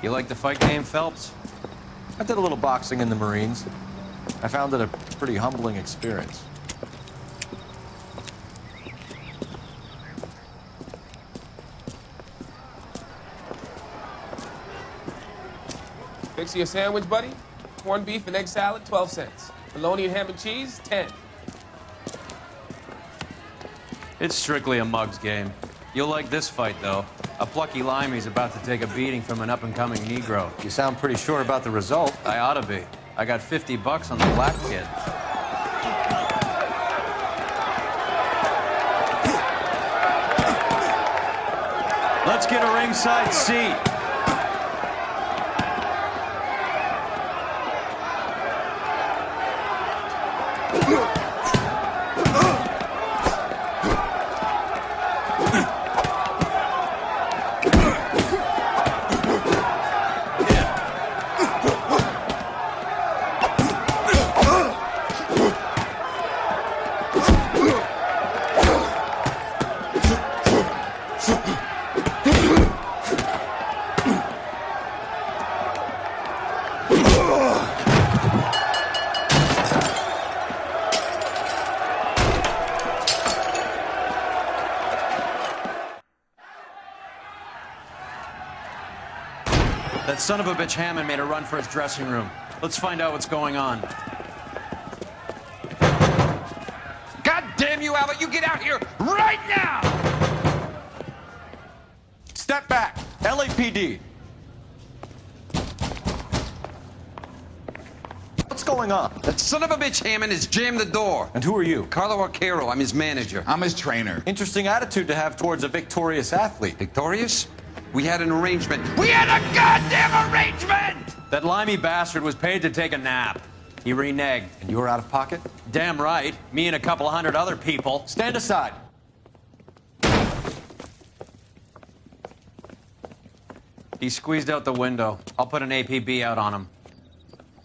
You like the fight game, Phelps? I did a little boxing in the Marines. I found it a pretty humbling experience. Fix you a sandwich, buddy? Corned beef and egg salad, 12 cents. Bologna and ham and cheese, 10. It's strictly a mug's game. You'll like this fight, though. A plucky limey's about to take a beating from an up-and-coming Negro. You sound pretty sure about the result. I ought to be. I got $50 on the black kid. Let's get a ringside seat. That son of a bitch Hammond made a run for his dressing room. Let's find out what's going on. God damn you, Albert! You get out here right now! Step back. LAPD. What's going on? That son of a bitch Hammond has jammed the door. And who are you? Carlo Arcaro, I'm his manager. I'm his trainer. Interesting attitude to have towards a victorious athlete. Victorious? We had an arrangement. We had a goddamn arrangement! That limey bastard was paid to take a nap. He reneged. And you were out of pocket? Damn right. Me and a couple of hundred other people. Stand aside. He squeezed out the window. I'll put an APB out on him.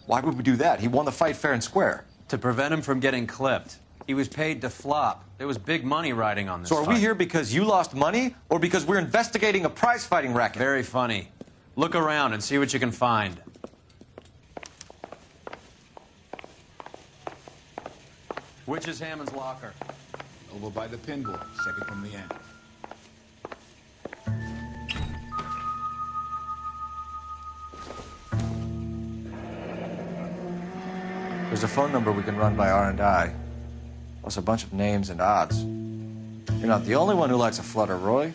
Why would we do that? He won the fight fair and square. To prevent him from getting clipped. He was paid to flop. There was big money riding on this So are we fight. here because you lost money or because we're investigating a prize-fighting racket? Very funny. Look around and see what you can find. Which is Hammond's locker? Over by the pinboard, second from the end. There's a phone number we can run by R&I, plus a bunch of names and odds. You're not the only one who likes a flutter, Roy.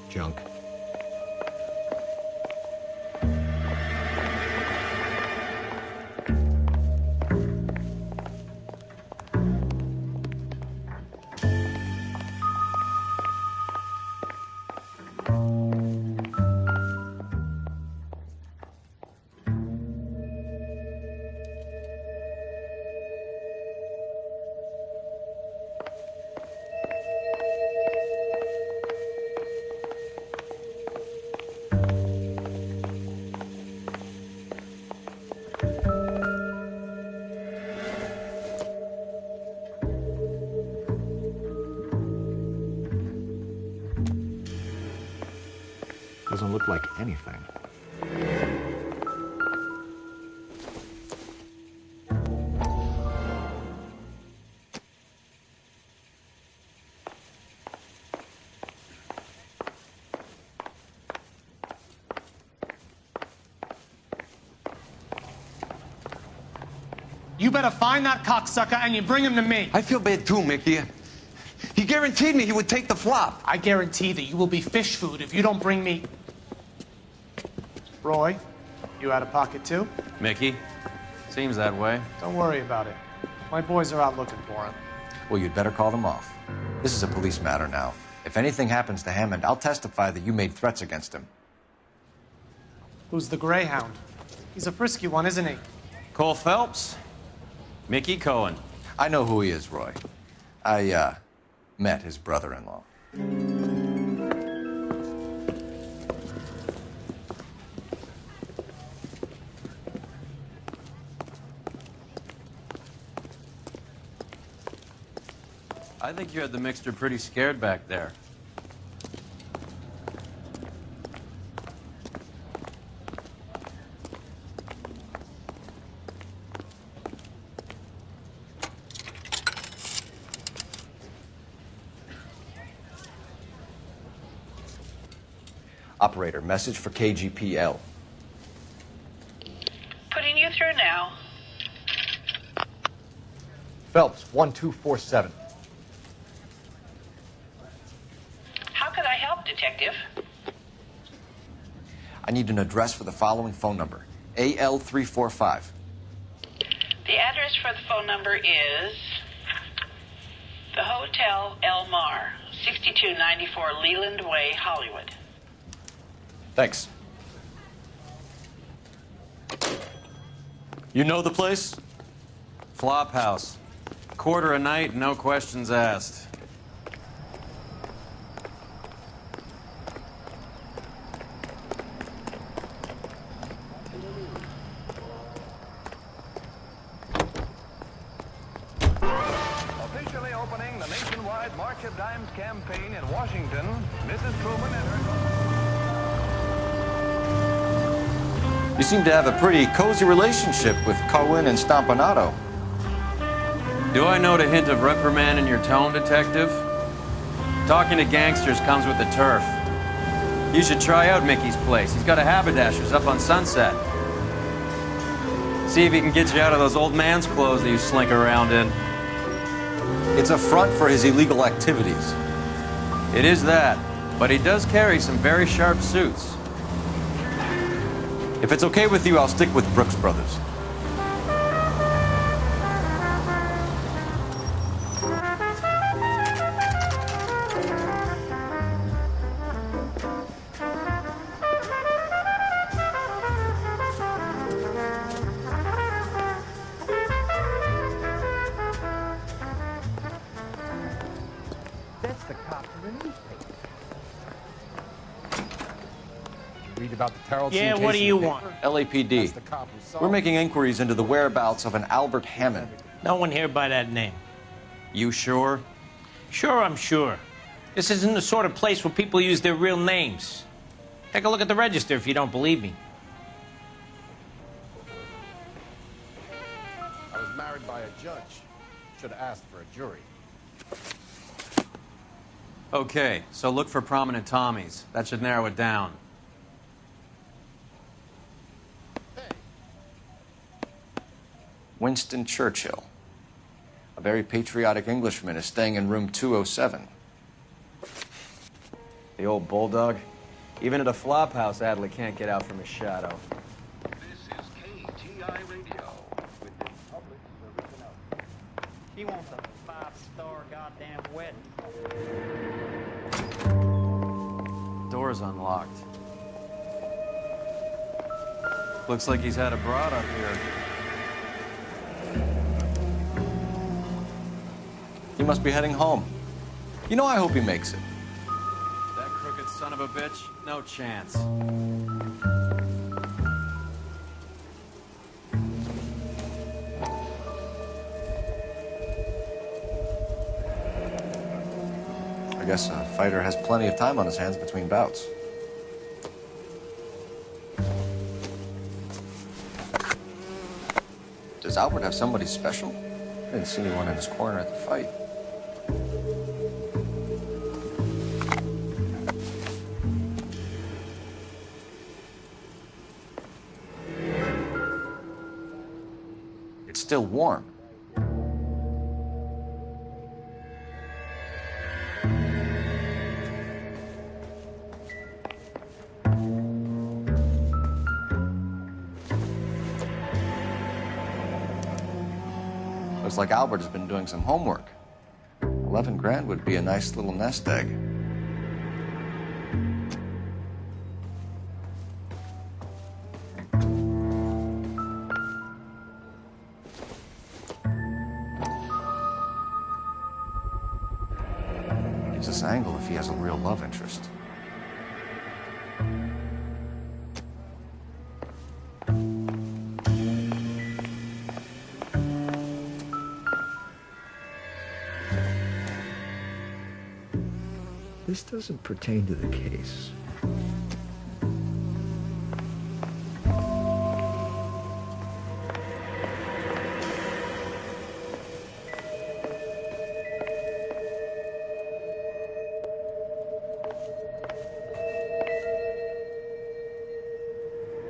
Junk. Doesn't look like anything. You better find that cocksucker and you bring him to me. I feel bad too, Mickey. He guaranteed me he would take the flop. I guarantee that you will be fish food if you don't bring me... Roy, you out of pocket too? Mickey? Seems that way. Don't worry about it. My boys are out looking for him. Well, you'd better call them off. This is a police matter now. If anything happens to Hammond, I'll testify that you made threats against him. Who's the Greyhound? He's a frisky one, isn't he? Cole Phelps? Mickey Cohen. I know who he is, Roy. I, met his brother-in-law. I think you had the mixture pretty scared back there. Operator, message for KGPL. Putting you through now. Phelps, 1247. How could I help, Detective? I need an address for the following phone number. AL345. The address for the phone number is the Hotel El Mar, 6294 Leland Way, Hollywood. Thanks. You know the place? Flop house. Quarter a night, no questions asked. Officially opening the nationwide March of Dimes campaign in Washington, Mrs. Truman and her... You seem to have a pretty cozy relationship with Cohen and Stompanato. Do I note a hint of reprimand in your tone, Detective? Talking to gangsters comes with the turf. You should try out Mickey's place. He's got a haberdasher's up on Sunset. See if he can get you out of those old man's clothes that you slink around in. It's a front for his illegal activities. It is that, but he does carry some very sharp suits. If it's okay with you, I'll stick with Brooks Brothers. That's the cops in the newspaper. Read about the Tarleton Yeah, case what do in you the want? paper? LAPD. That's the cop who saw We're it. making inquiries into the whereabouts of an Albert Hammond. No one here by that name. You sure? Sure, I'm sure. This isn't the sort of place where people use their real names. Take a look at the register if you don't believe me. I was married by a judge. Should have asked for a jury. Okay, so look for prominent Tommies. That should narrow it down. Winston Churchill. A very patriotic Englishman is staying in room 207. The old bulldog. Even at a flop house, Adley can't get out from his shadow. This is KTI Radio with the public service announcement. She wants a 5-star goddamn wedding. Door's unlocked. Looks like he's had a broad up here. He must be heading home. You know, I hope he makes it. That crooked son of a bitch? No chance. I guess a fighter has plenty of time on his hands between bouts. Does Albert have somebody special? I didn't see anyone in his corner at the fight. It's still warm. Looks like Albert has been doing some homework. 11 grand would be a nice little nest egg. this angle if he has a real love interest. This doesn't pertain to the case.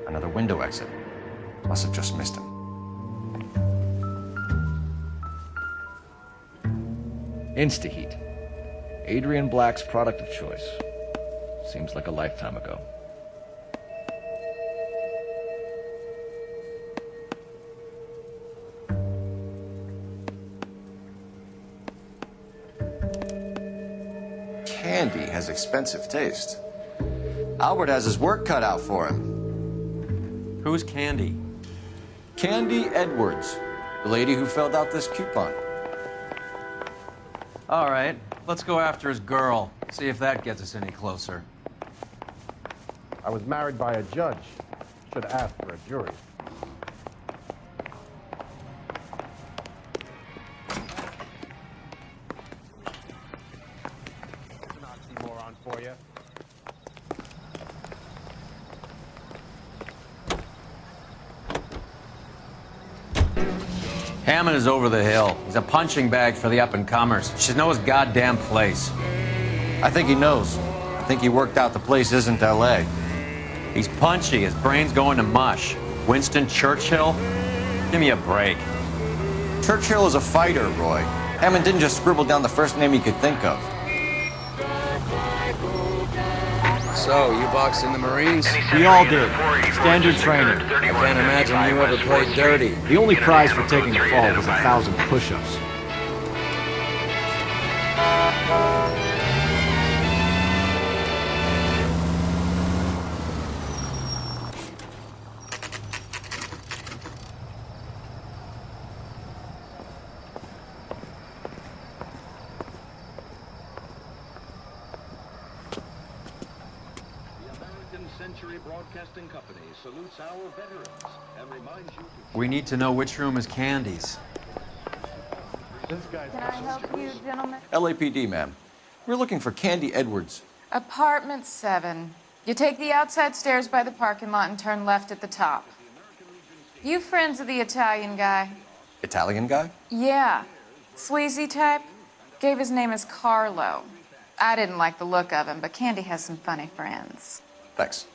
Another window exit. Must have just missed him. Instaheat. Adrian Black's product of choice. Seems like a lifetime ago. Candy has expensive taste. Albert has his work cut out for him. Who's Candy? Candy Edwards, the lady who filled out this coupon. All right, let's go after his girl. See if that gets us any closer. I was married by a judge. Should have asked for a jury. An oxymoron for you. Hammond is over the hill. He's a punching bag for the up-and-comers. Should know his goddamn place. I think he knows. I think he worked out the place isn't L.A. He's punchy. His brain's going to mush. Winston Churchill? Give me a break. Churchill is a fighter, Roy. Hammond didn't just scribble down the first name he could think of. So, you boxed in the Marines? We all did. Standard training. I can't imagine you ever played dirty. The only prize for taking a fall was 1,000 push-ups. Century Broadcasting Company salutes our veterans and reminds you to... We need to know which room is Candy's. This guy's Can I help you, gentlemen? LAPD, ma'am. We're looking for Candy Edwards. Apartment 7. You take the outside stairs by the parking lot and turn left at the top. You friends of the Italian guy? Italian guy? Yeah. Sleazy type? Gave his name as Carlo. I didn't like the look of him, but Candy has some funny friends. Thanks.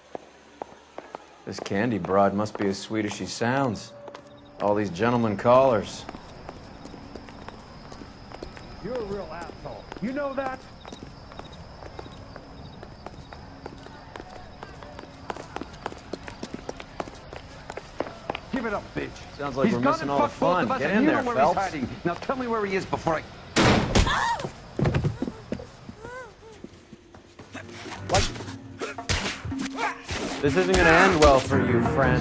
This Candy broad must be as sweet as she sounds. All these gentlemen callers. You're a real asshole. You know that? Give it up, bitch. Sounds like we're missing all the fun. Get in there, Phelps. Now tell me where he is before I... This isn't gonna end well for you, friend.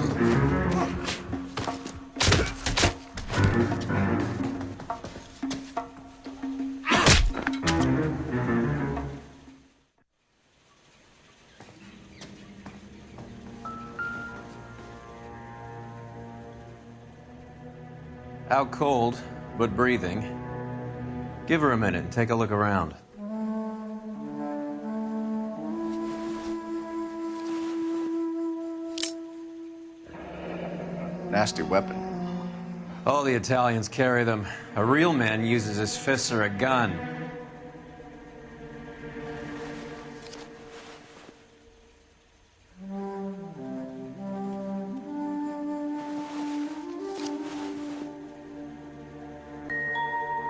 Out cold, but breathing. Give her a minute and take a look around. Nasty weapon. All the Italians carry them. A real man uses his fists or a gun.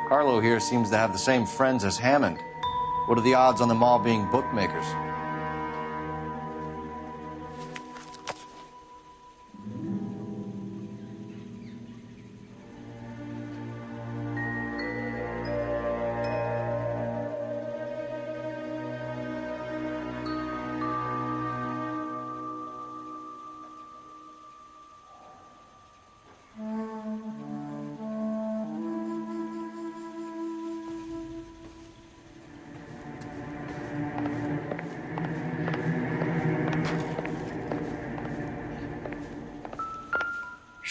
Carlo here seems to have the same friends as Hammond. What are the odds on them all being bookmakers?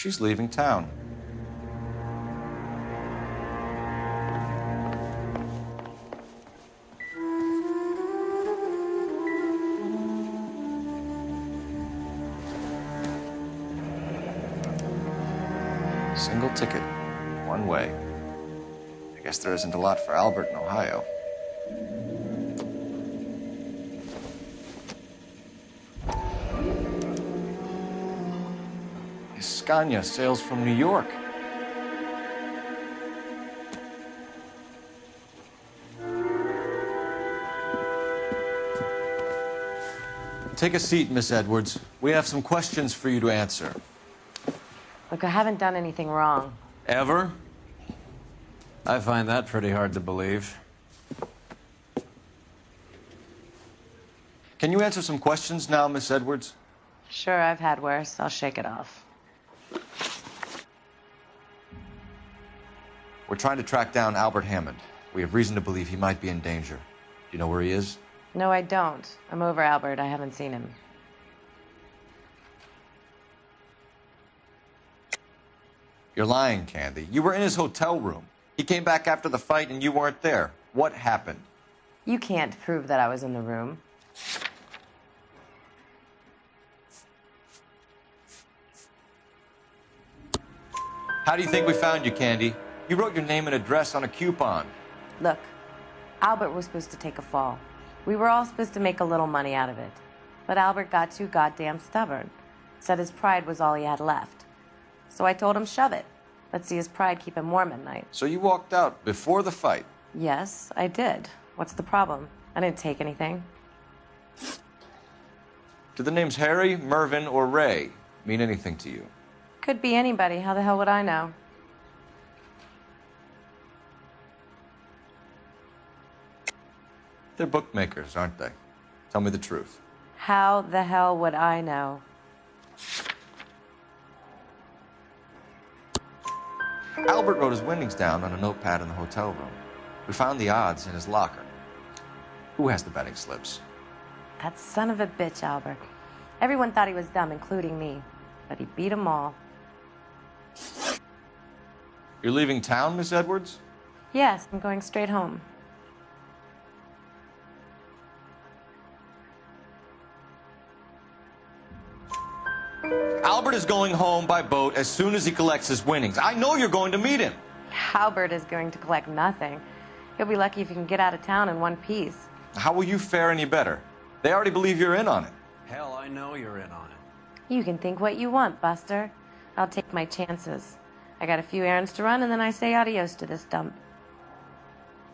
She's leaving town. Single ticket, one way. I guess there isn't a lot for Albert in Ohio. Scania sails from New York. Take a seat, Miss Edwards. We have some questions for you to answer. Look, I haven't done anything wrong. Ever? I find that pretty hard to believe. Can you answer some questions now, Miss Edwards? Sure, I've had worse. I'll shake it off. We're trying to track down Albert Hammond. We have reason to believe he might be in danger. Do you know where he is? No, I don't. I'm over Albert. I haven't seen him. You're lying, Candy. You were in his hotel room. He came back after the fight and you weren't there. What happened? You can't prove that I was in the room. How do you think we found you, Candy? You wrote your name and address on a coupon. Look, Albert was supposed to take a fall. We were all supposed to make a little money out of it. But Albert got too goddamn stubborn. Said his pride was all he had left. So I told him, shove it. Let's see his pride keep him warm at night. So you walked out before the fight? Yes, I did. What's the problem? I didn't take anything. Do the names Harry, Mervyn, or Ray mean anything to you? Could be anybody. How the hell would I know? They're bookmakers, aren't they? Tell me the truth. How the hell would I know? Albert wrote his winnings down on a notepad in the hotel room. We found the odds in his locker. Who has the betting slips? That son of a bitch, Albert. Everyone thought he was dumb, including me. But he beat them all. You're leaving town, Miss Edwards? Yes, I'm going straight home. Albert is going home by boat as soon as he collects his winnings. I know you're going to meet him. Albert is going to collect nothing. He'll be lucky if he can get out of town in one piece. How will you fare any better? They already believe you're in on it. Hell, I know you're in on it. You can think what you want, Buster. I'll take my chances. I got a few errands to run, and then I say adios to this dump.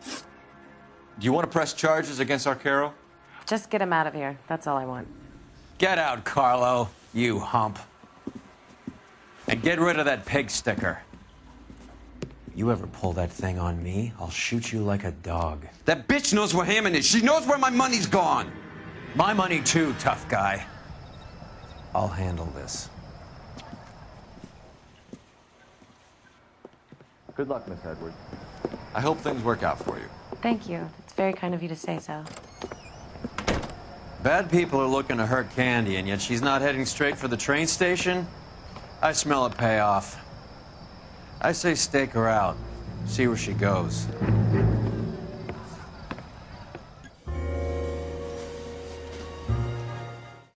Do you want to press charges against Arcaro? Just get him out of here. That's all I want. Get out, Carlo, you hump. And get rid of that pig sticker. You ever pull that thing on me, I'll shoot you like a dog. That bitch knows where Hammond is. She knows where my money's gone. My money too, tough guy. I'll handle this. Good luck, Miss Edwards. I hope things work out for you. Thank you. It's very kind of you to say so. Bad people are looking to hurt Candy, and yet she's not heading straight for the train station? I smell a payoff. I say stake her out. See where she goes.